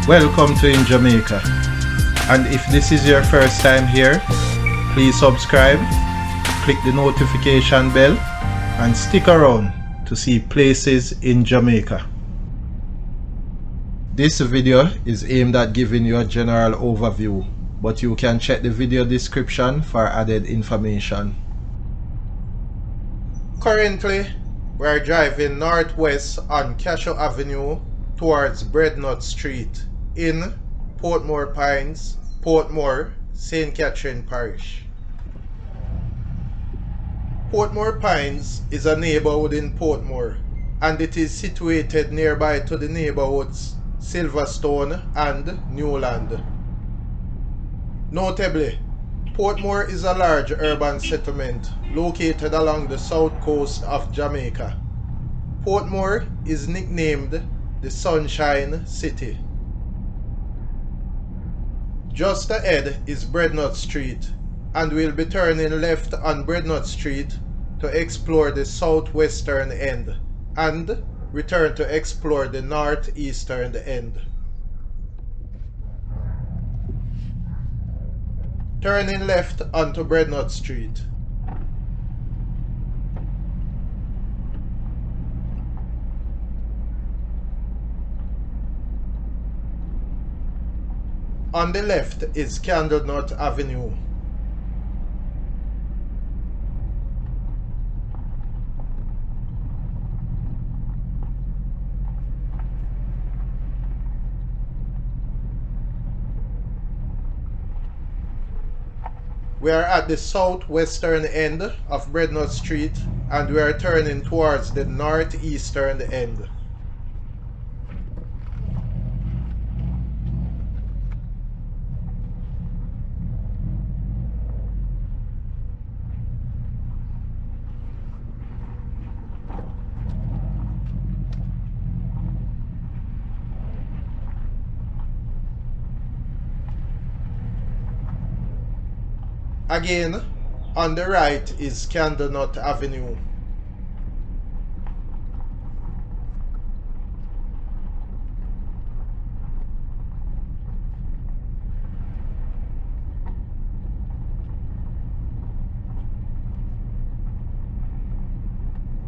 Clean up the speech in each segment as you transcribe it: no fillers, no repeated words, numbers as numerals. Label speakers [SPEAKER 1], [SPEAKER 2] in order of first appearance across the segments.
[SPEAKER 1] Welcome to InJamaica, and if this is your first time here, please subscribe, click the notification bell and stick around to see places in Jamaica. This video is aimed at giving you a general overview, but you can check the video description for added information. Currently, we are driving northwest on Cashew Avenue towards Breadnut Street in Portmore Pines, Portmore, St. Catherine Parish. Portmore Pines is a neighborhood in Portmore, and it is situated nearby to the neighborhoods Silverstone and Newland. Notably, Portmore is a large urban settlement located along the south coast of Jamaica. Portmore is nicknamed the Sunshine City. Just ahead is Breadnut Street, and we'll be turning left on Breadnut Street to explore the southwestern end and return to explore the northeastern end. Turning left onto Breadnut Street. On the left is Candlenut Avenue. We are at the southwestern end of Breadnut Street and we are turning towards the northeastern end. Again, on the right is Candlenut Avenue.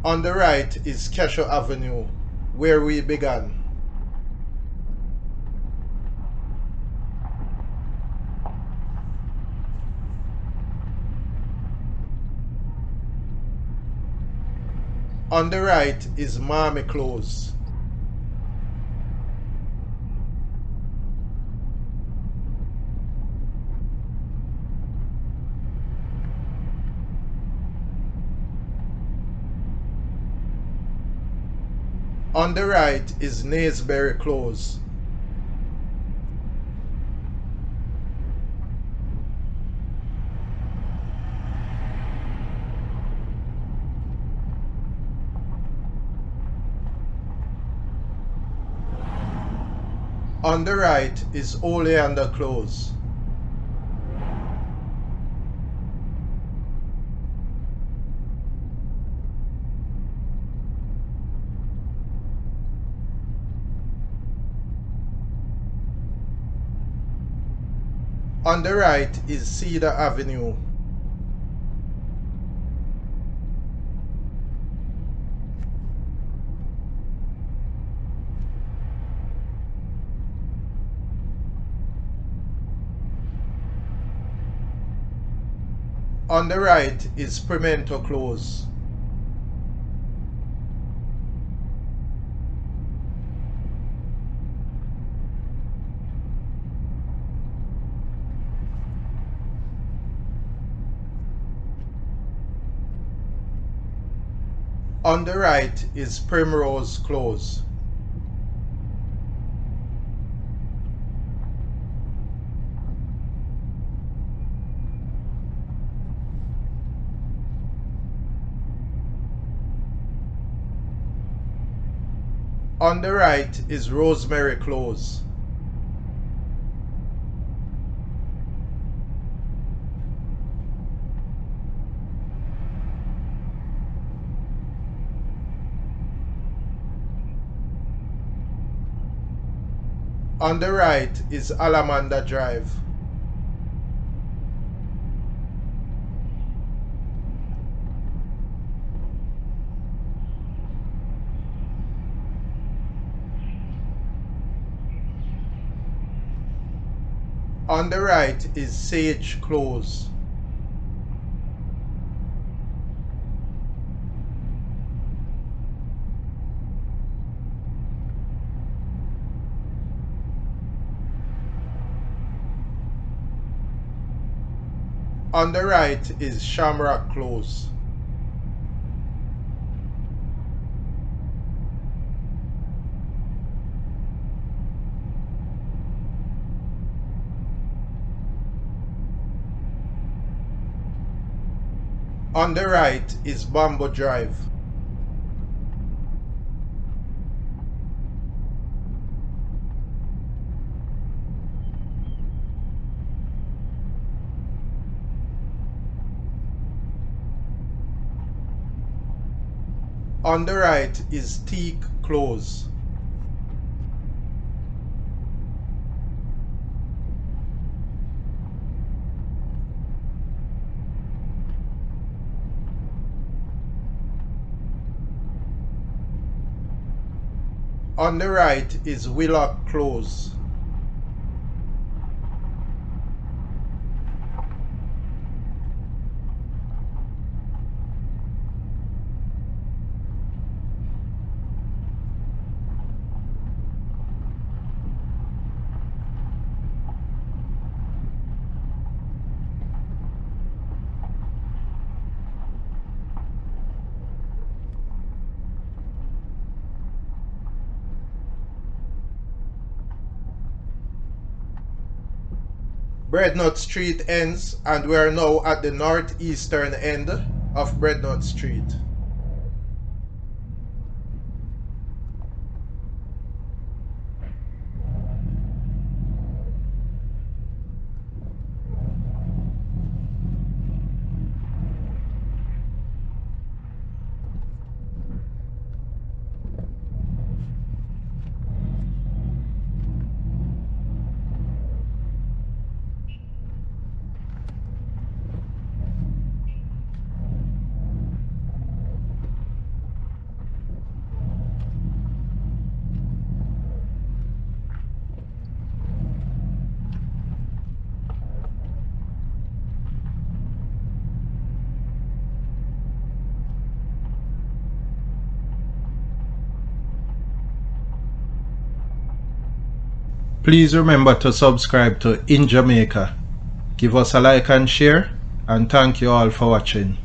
[SPEAKER 1] On the right is Cashew Avenue, where we began. On the right is Mammee Close. On the right is Naseberry Close. On the right is Oleander Close. On the right is Cedar Avenue. On the right is Primento Close. On the right is Primrose Close. On the right is Rosemary Close. On the right is Allamanda Drive. On the right is Sage Close. On the right is Shamrock Close. On the right is Bamboo Drive. On the right is Teak Close. On the right is Willock Close. Breadnut Street ends, and we are now at the northeastern end of Breadnut Street. Please remember to subscribe to InJamaica. Give us a like and share, and thank you all for watching.